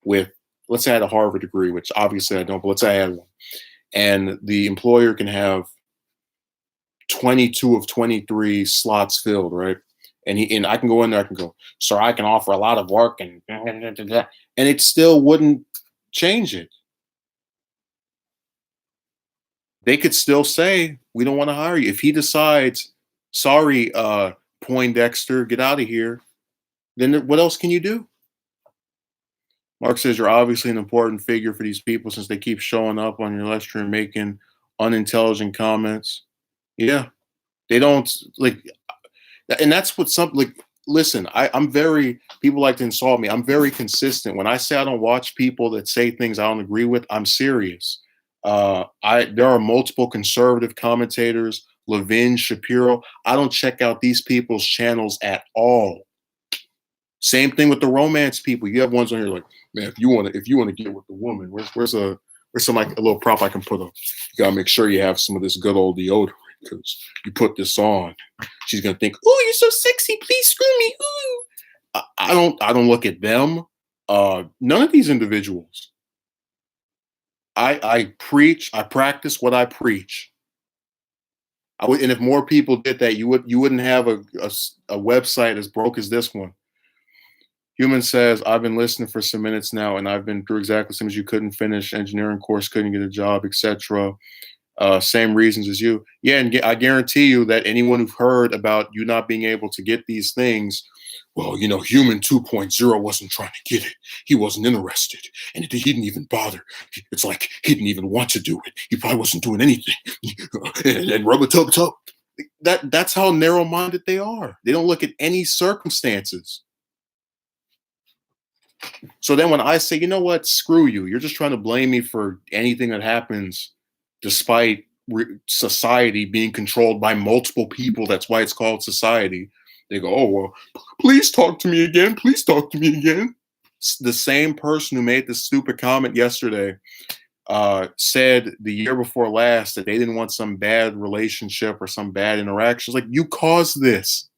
with, let's say I had a Harvard degree, which obviously I don't, but let's say I had one. And the employer can have 22 of 23 slots filled, right? And I can go in there, I can go, sir, I can offer a lot of work and it still wouldn't change it. They could still say, we don't want to hire you. If he decides, sorry, Poindexter, get out of here, then what else can you do? Mark says you're obviously an important figure for these people since they keep showing up on your live stream making unintelligent comments. Yeah, they don't like, and that's what some like. Listen, I'm very, people like to insult me. I'm very consistent. When I say I don't watch people that say things I don't agree with, I'm serious. There are multiple conservative commentators, Levin, Shapiro. I don't check out these people's channels at all. Same thing with the romance people. You have ones on here like, man, if you want to get with the woman, where's some like a little prop I can put up? You gotta make sure you have some of this good old deodorant because you put this on, she's gonna think, oh, you're so sexy, please screw me. Ooh. I don't look at them. None of these individuals. I practice what I preach. And if more people did that, you wouldn't have a website as broke as this one. Human says, I've been listening for some minutes now, and I've been through exactly the same as you. Couldn't finish engineering course, couldn't get a job, etc. Same reasons as you. Yeah, and I guarantee you that anyone who've heard about you not being able to get these things, well, Human 2.0 wasn't trying to get it. He wasn't interested, and he didn't even bother. It's like he didn't even want to do it. He probably wasn't doing anything. and rubber tub. That's how narrow-minded they are. They don't look at any circumstances. So then when I say, you know what, screw you, you're just trying to blame me for anything that happens despite society being controlled by multiple people. That's why it's called society. They go, oh, well, please talk to me again. Please talk to me again. The same person who made this stupid comment yesterday said the year before last that they didn't want some bad relationship or some bad interactions. Like, you caused this.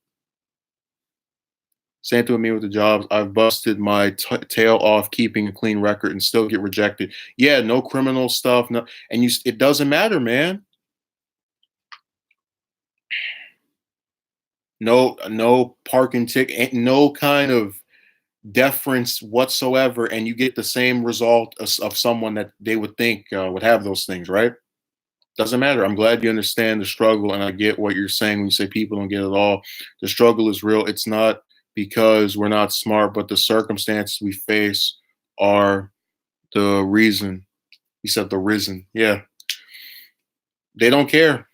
Same thing with me with the jobs. I've busted my tail off keeping a clean record and still get rejected. Yeah, no criminal stuff. No, and it doesn't matter, man. No parking ticket, no kind of deference whatsoever, and you get the same result of someone that they would think would have those things, right? Doesn't matter. I'm glad you understand the struggle, and I get what you're saying when you say people don't get it all. The struggle is real. It's not because we're not smart, but the circumstances we face are the reason. He said the reason. Yeah. They don't care.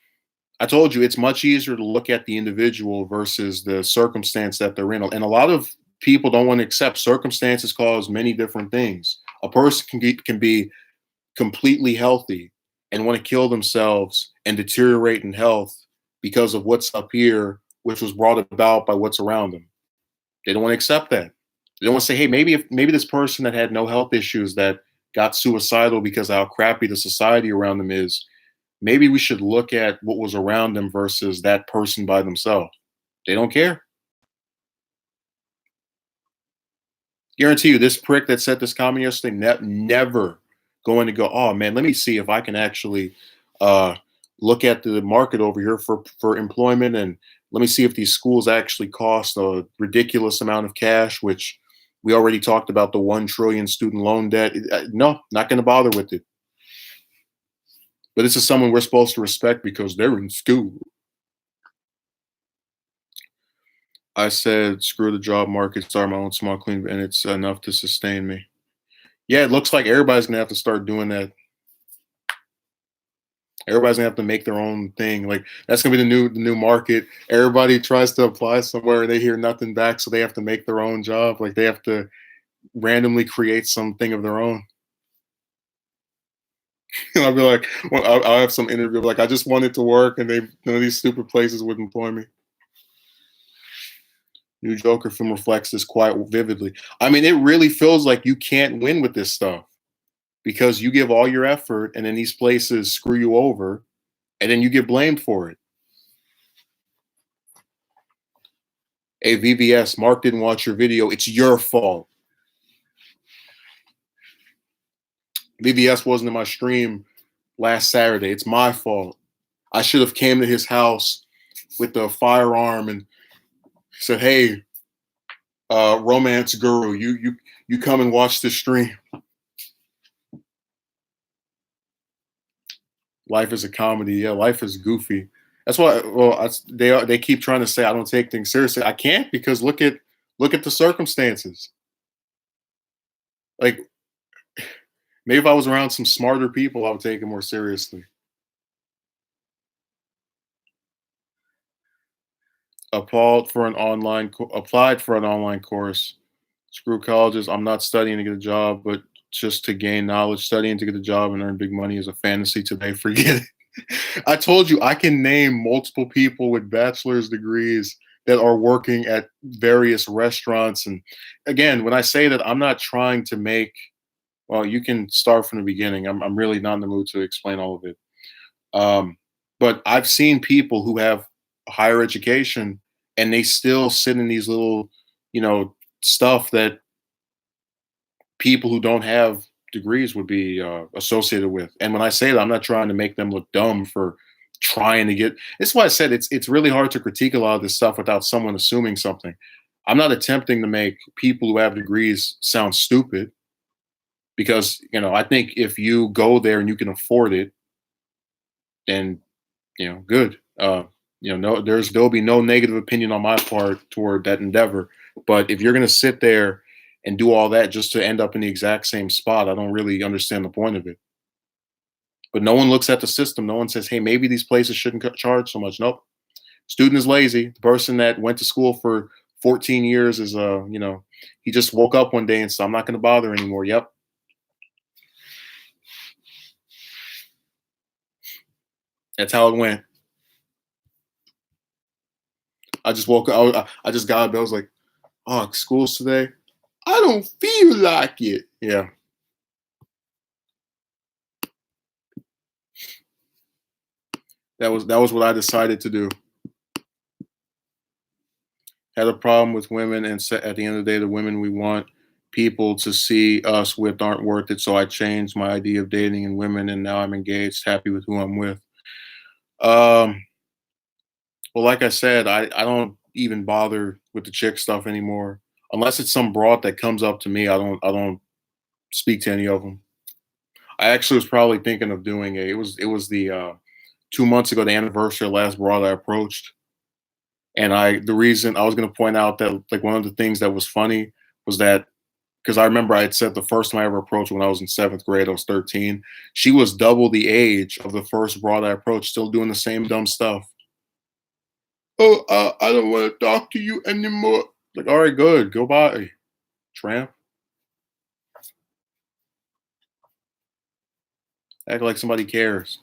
I told you it's much easier to look at the individual versus the circumstance that they're in. And a lot of people don't want to accept circumstances cause many different things. A person can be completely healthy and want to kill themselves and deteriorate in health because of what's up here, which was brought about by what's around them. They don't want to accept that. They don't want to say, hey, maybe this person that had no health issues that got suicidal because of how crappy the society around them is, maybe we should look at what was around them versus that person by themselves. They don't care. Guarantee you, this prick that said this comment yesterday, never going to go, oh man, let me see if I can actually uh, look at the market over here for employment, and let me see if these schools actually cost a ridiculous amount of cash, which we already talked about the 1 trillion student loan debt. No, not going to bother with it. But this is someone we're supposed to respect because they're in school. I said, screw the job market, start my own small clean, and it's enough to sustain me. Yeah, it looks like everybody's gonna have to start doing that. Everybody's gonna have to make their own thing. Like that's gonna be the new market. Everybody tries to apply somewhere and they hear nothing back, so they have to make their own job. Like they have to randomly create something of their own. And I'll be like, well, I'll have some interview like I just wanted to work, and none of these stupid places would employ me. New Joker film reflects this quite vividly. I mean, it really feels like you can't win with this stuff because you give all your effort and then these places screw you over and then you get blamed for it. Hey, VVS, Mark didn't watch your video. It's your fault. VVS wasn't in my stream last Saturday. It's my fault. I should have came to his house with a firearm and said, "Hey, romance guru, you come and watch the stream." Life is a comedy. Yeah, life is goofy. That's why. Well, they keep trying to say I don't take things seriously. I can't because look at the circumstances. Like maybe if I was around some smarter people, I would take it more seriously. Applied for an online course. Screw colleges. I'm not studying to get a job, but just to gain knowledge. Studying to get a job and earn big money is a fantasy today. Forget it. I told you I can name multiple people with bachelor's degrees that are working at various restaurants. And again, when I say that, I'm not trying to make. Well, you can start from the beginning. I'm really not in the mood to explain all of it. Um, but I've seen people who have higher education and they still sit in these little, stuff that people who don't have degrees would be associated with. And when I say that, I'm not trying to make them look dumb for trying to get. That's why I said it's really hard to critique a lot of this stuff without someone assuming something. I'm not attempting to make people who have degrees sound stupid because I think if you go there and you can afford it, then good. No, there'll be no negative opinion on my part toward that endeavor. But if you're going to sit there and do all that just to end up in the exact same spot, I don't really understand the point of it. But no one looks at the system. No one says, hey, maybe these places shouldn't charge so much. Nope. Student is lazy. The person that went to school for 14 years is, he just woke up one day and said, I'm not going to bother anymore. Yep. That's how it went. I just woke up. I just got up. I was like, oh, school's today. I don't feel like it. Yeah. That was what I decided to do. Had a problem with women, and at the end of the day, the women we want people to see us with aren't worth it. So I changed my idea of dating and women, and now I'm engaged, happy with who I'm with. Um, well, like I said, I don't even bother with the chick stuff anymore, unless it's some broad that comes up to me. I don't speak to any of them. I actually was probably thinking of doing it was the 2 months ago, the anniversary of last broad I approached. And the reason I was going to point out that like one of the things that was funny was that because I remember I had said the first time I ever approached when I was in 7th grade, I was 13. She was double the age of the first broad I approached, still doing the same dumb stuff. Oh, I don't want to talk to you anymore. Like, all right, good, go by, tramp. Act like somebody cares.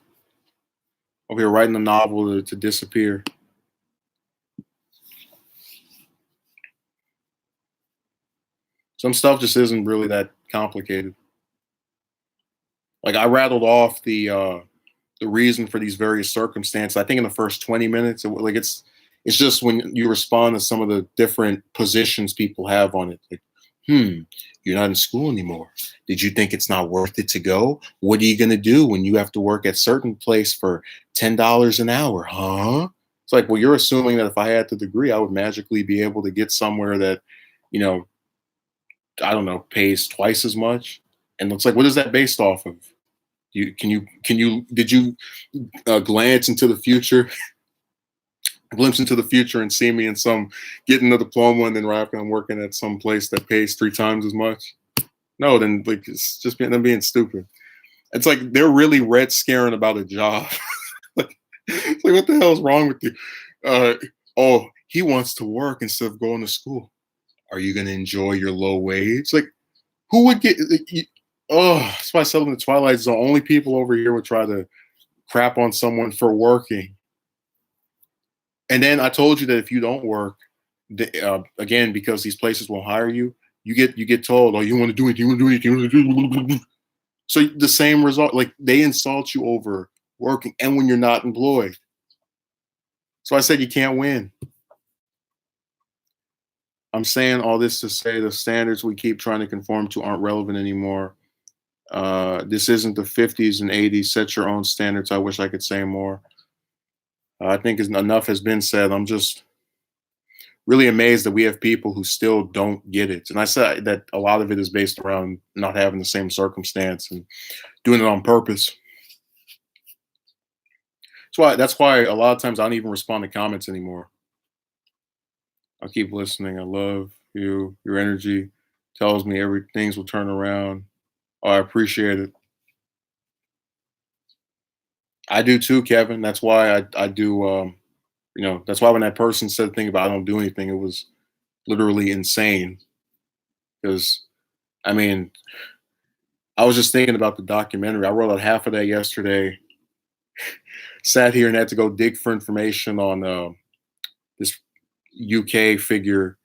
Over here writing a novel to disappear. Some stuff just isn't really that complicated. Like I rattled off the reason for these various circumstances. I think in the first 20 minutes, like it's just when you respond to some of the different positions people have on it. Like, you're not in school anymore. Did you think it's not worth it to go? What are you gonna do when you have to work at certain place for $10 an hour? Huh? It's like, well, you're assuming that if I had the degree, I would magically be able to get somewhere that, you know, I don't know, pays twice as much. And it's like, what is that based off of? Did you glance into the future, glimpse into the future, and see me in some getting a diploma and then right after I'm working at some place that pays 3 times as much? No, then like it's just them being stupid. It's like they're really red scaring about a job. like, it's like what the hell is wrong with you? Uh, oh, he wants to work instead of going to school. Are you going to enjoy your low wage? Like, who would get? Oh, that's why I said in the Twilight Zone, only people over here would try to crap on someone for working. And then I told you that if you don't work, again, because these places won't hire you, you get told, oh, you want to do it, you want to do it, you want to do it. So the same result, like they insult you over working and when you're not employed. So I said you can't win. I'm saying all this to say the standards we keep trying to conform to aren't relevant anymore. This isn't the 50s and 80s. Set your own standards. I wish I could say more. I think enough has been said. I'm just really amazed that we have people who still don't get it. And I said that a lot of it is based around not having the same circumstance and doing it on purpose. That's why a lot of times I don't even respond to comments anymore. I'll keep listening. I love you. Your energy tells me things will turn around. Oh, I appreciate it. I do too, Kevin. That's why I do. That's why when that person said the thing about I don't do anything, it was literally insane. Because I mean, I was just thinking about the documentary. I wrote out half of that yesterday. Sat here and had to go dig for information on this UK figure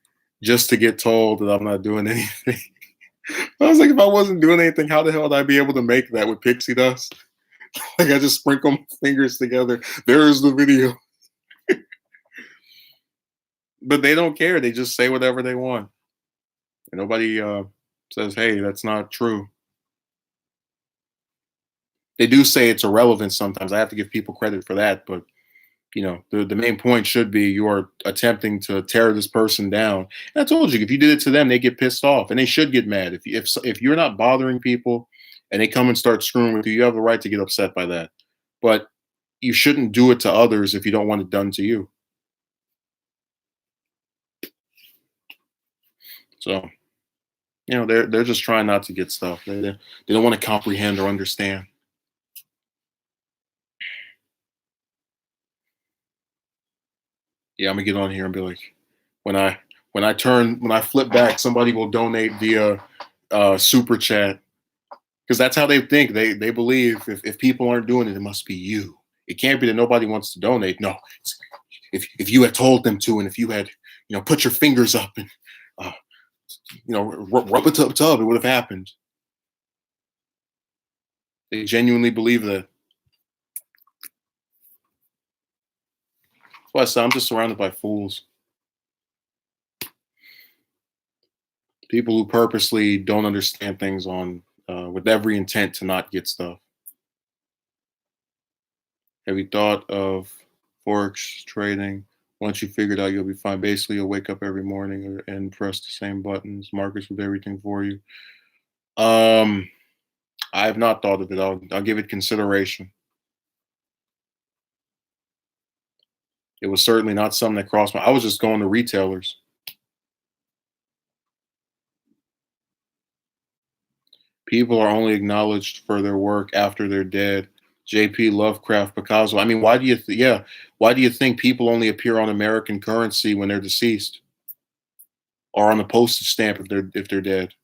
just to get told that I'm not doing anything. I was like, if I wasn't doing anything, how the hell would I be able to make that with pixie dust? Like I just sprinkle my fingers together. There's the video. But they don't care. They just say whatever they want. And nobody says, hey, that's not true. They do say it's irrelevant sometimes. I have to give people credit for that. But, the main point should be you are attempting to tear this person down. And I told you, if you did it to them, they get pissed off and they should get mad. If you're not bothering people and they come and start screwing with you, you have the right to get upset by that. But you shouldn't do it to others if you don't want it done to you. So, they're just trying not to get stuff. They don't want to comprehend or understand. Yeah, I'm gonna get on here and be like, when I flip back, somebody will donate via super chat because that's how they think. They believe if people aren't doing it, it must be you. It can't be that nobody wants to donate. No, if you had told them to, and if you had put your fingers up and uh, rub a tub, it would have happened. They genuinely believe that. That's why I said I'm just surrounded by fools. People who purposely don't understand things on with every intent to not get stuff. Have you thought of forex trading? Once you figure it out, you'll be fine. Basically, you'll wake up every morning and press the same buttons. Markets with everything for you. I have not thought of it. I'll give it consideration. It was certainly not something that crossed my. I was just going to retailers. People are only acknowledged for their work after they're dead. J.P. Lovecraft Picasso. I mean, why do you? Why do you think people only appear on American currency when they're deceased, or on a postage stamp if they're dead?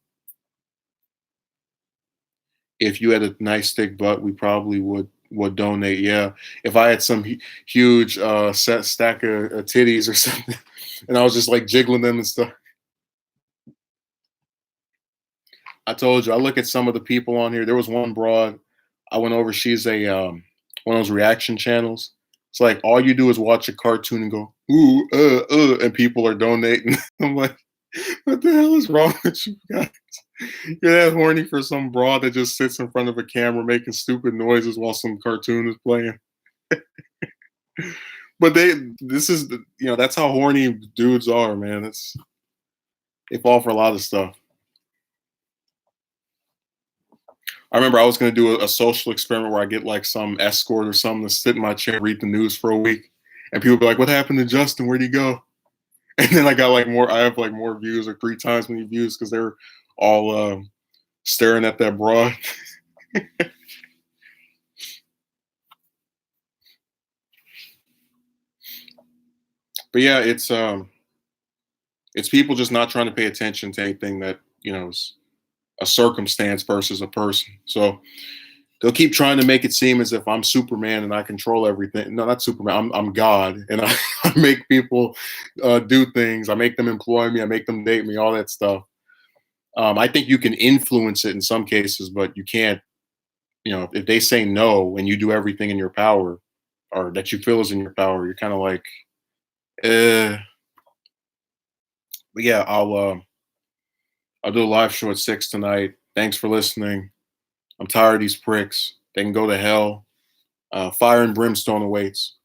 if you had a nice thick butt, we probably would donate. Yeah, if I had some huge set stack of titties or something, and I was just like jiggling them and stuff. I told you, I look at some of the people on here. There was one broad I went over. She's a one of those reaction channels. It's like all you do is watch a cartoon and go ooh and people are donating. I'm like, what the hell is wrong with you guys? You're that horny for some broad that just sits in front of a camera making stupid noises while some cartoon is playing. But this is that's how horny dudes are, man. They fall for a lot of stuff. I remember I was going to do a social experiment where I get like some escort or something to sit in my chair, read the news for a week, and people be like, "What happened to Justin? Where'd he go?" And then I got like more. I have like more views or 3 times many views because they're all staring at that broad. But yeah, it's people just not trying to pay attention to anything that is a circumstance versus a person. So they'll keep trying to make it seem as if I'm Superman and I control everything. No, not Superman. I'm God, and I make people do things. I make them employ me. I make them date me. All that stuff. I think you can influence it in some cases, but you can't. If they say no and you do everything in your power, or that you feel is in your power, you're kind of like, eh. But yeah, I'll do a live show at 6 tonight. Thanks for listening. I'm tired of these pricks. They can go to hell. Fire and brimstone awaits.